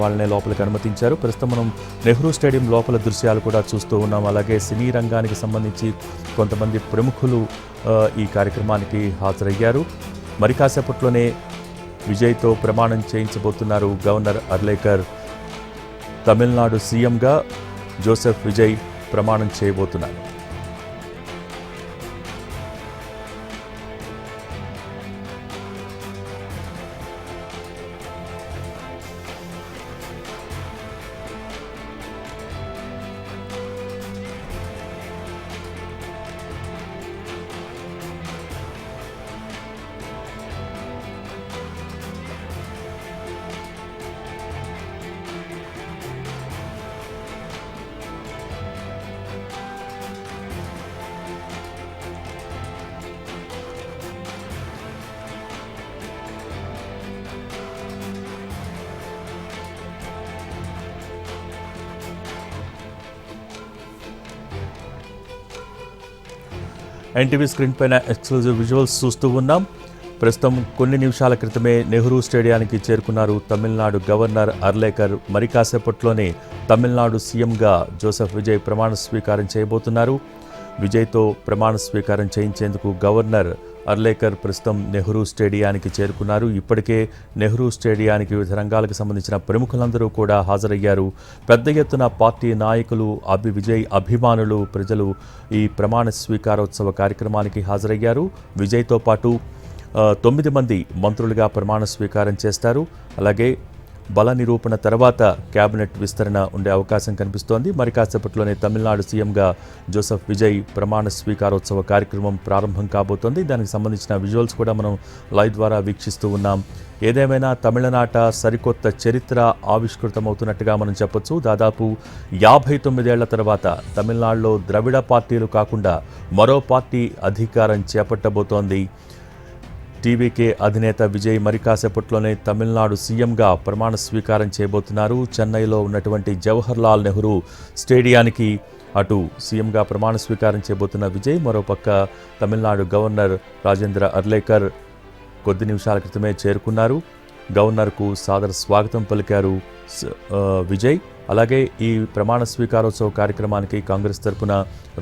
వాళ్ళనే లోపలికి అనుమతించారు. ప్రస్తుతం మనం నెహ్రూ స్టేడియం లోపల దృశ్యాలు కూడా చూస్తూ ఉన్నాం. అలాగే సినీ రంగానికి సంబంధించి కొంతమంది ప్రముఖులు ఈ కార్యక్రమానికి హాజరయ్యారు. మరి కాసేపట్లోనే విజయ్తో ప్రమాణం చేయించబోతున్నారు గవర్నర్ అర్లేకర్. తమిళనాడు సీఎంగా జోసెఫ్ విజయ్ ప్రమాణం చేయబోతున్నారు. ఎన్టీవీ స్క్రీన్ పైన ఎక్స్క్లూజివ్ విజువల్స్ చూస్తూ ఉన్నాం. ప్రస్తుతం కొన్ని నిమిషాల క్రితమే నెహ్రూ స్టేడియానికి చేరుకున్నారు తమిళనాడు గవర్నర్ అర్లేకర్. మరి కాసేపట్లోనే తమిళనాడు సీఎంగా జోసెఫ్ విజయ్ ప్రమాణ స్వీకారం చేయబోతున్నారు. విజయ్తో ప్రమాణ స్వీకారం చేయించేందుకు గవర్నర్ అర్లేకర్ ప్రస్తుతం నెహ్రూ స్టేడియానికి చేరుకున్నారు. ఇప్పటికే నెహ్రూ స్టేడియానికి వివిధ రంగాలకు సంబంధించిన ప్రముఖులందరూ కూడా హాజరయ్యారు. పెద్ద ఎత్తున పార్టీ నాయకులు, విజయ్ అభిమానులు, ప్రజలు ఈ ప్రమాణ స్వీకారోత్సవ కార్యక్రమానికి హాజరయ్యారు. విజయ్తో పాటు 9 మంది మంత్రులుగా ప్రమాణ స్వీకారం చేస్తారు. అలాగే బల నిరూపణ తర్వాత కేబినెట్ విస్తరణ ఉండే అవకాశం కనిపిస్తోంది. మరి కాసేపట్లోనే తమిళనాడు సీఎంగా జోసెఫ్ విజయ్ ప్రమాణ స్వీకారోత్సవ కార్యక్రమం ప్రారంభం కాబోతోంది. దానికి సంబంధించిన విజువల్స్ కూడా మనం లైవ్ ద్వారా వీక్షిస్తూ ఉన్నాం. ఏదేమైనా తమిళనాట సరికొత్త చరిత్ర ఆవిష్కృతమవుతున్నట్టుగా మనం చెప్పొచ్చు. దాదాపు 59 ఏళ్ల తర్వాత తమిళనాడులో ద్రవిడ పార్టీలు కాకుండా మరో పార్టీ అధికారం చేపట్టబోతోంది. టీవీకే అధినేత విజయ్ మరి కాసేపట్లోనే తమిళనాడు సీఎంగా ప్రమాణ స్వీకారం చేయబోతున్నారు. చెన్నైలో ఉన్నటువంటి జవహర్లాల్ నెహ్రూ స్టేడియానికి అటు సీఎంగా ప్రమాణ స్వీకారం చేయబోతున్న విజయ్, మరోపక్క తమిళనాడు గవర్నర్ రాజేంద్ర అర్లేకర్ కొద్ది నిమిషాల క్రితమే చేరుకున్నారు. గవర్నర్కు సాదర స్వాగతం పలికారు విజయ్. అలాగే ఈ ప్రమాణ స్వీకారోత్సవ కార్యక్రమానికి కాంగ్రెస్ తరపున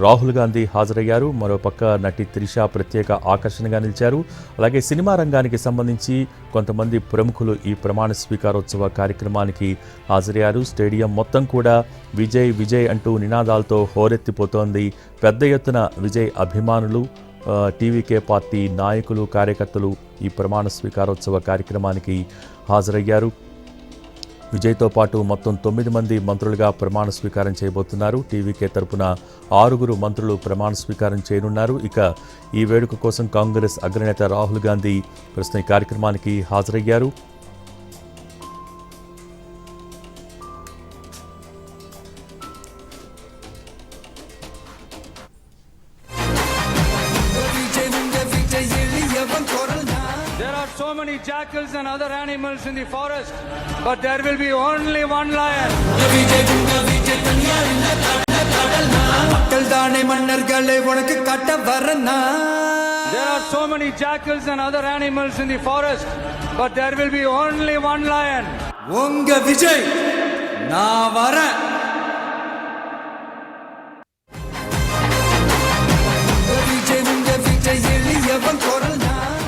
రాహుల్ గాంధీ హాజరయ్యారు. మరోపక్క నటి త్రిష ప్రత్యేక ఆకర్షణగా నిలిచారు. అలాగే సినిమా రంగానికి సంబంధించి కొంతమంది ప్రముఖులు ఈ ప్రమాణ స్వీకారోత్సవ కార్యక్రమానికి హాజరయ్యారు. స్టేడియం మొత్తం కూడా విజయ్ విజయ్ అంటూ నినాదాలతో హోరెత్తిపోతోంది. పెద్ద ఎత్తున విజయ్ అభిమానులు, టీవీకే పార్టీ నాయకులు, కార్యకర్తలు ఈ ప్రమాణ స్వీకారోత్సవ కార్యక్రమానికి హాజరయ్యారు. విజయ్తో పాటు మొత్తం 9 మంది మంత్రులుగా ప్రమాణ స్వీకారం చేయబోతున్నారు. టీవీకే తరపున 6 మంత్రులు ప్రమాణ స్వీకారం చేయనున్నారు. ఇక ఈ వేడుక కోసం కాంగ్రెస్ అగ్రనేత రాహుల్ గాంధీ ప్రస్తుతం ఈ కార్యక్రమానికి హాజరయ్యారు. So many jackals and other animals in the forest, but there will be only one lion. There are so many jackals and other animals in the forest, but there will be only one lion. Unga Vijay na vara.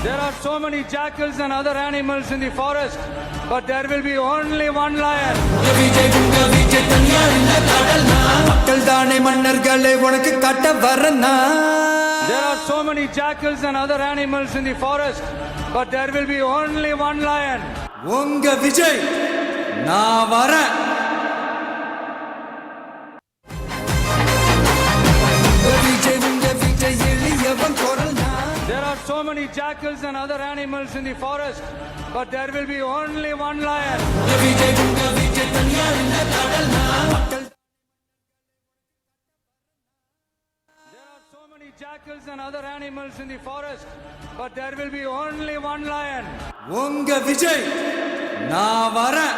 There are so many jackals and other animals in the forest, but there will be only one lion. There are so many jackals and other animals in the forest, but there will be only one lion. Unga Vijay na vara. There are so many jackals and other animals in the forest, but there will be only one lion. There are so many jackals and other animals in the forest, but there will be only one lion. Unga Vijay na vara.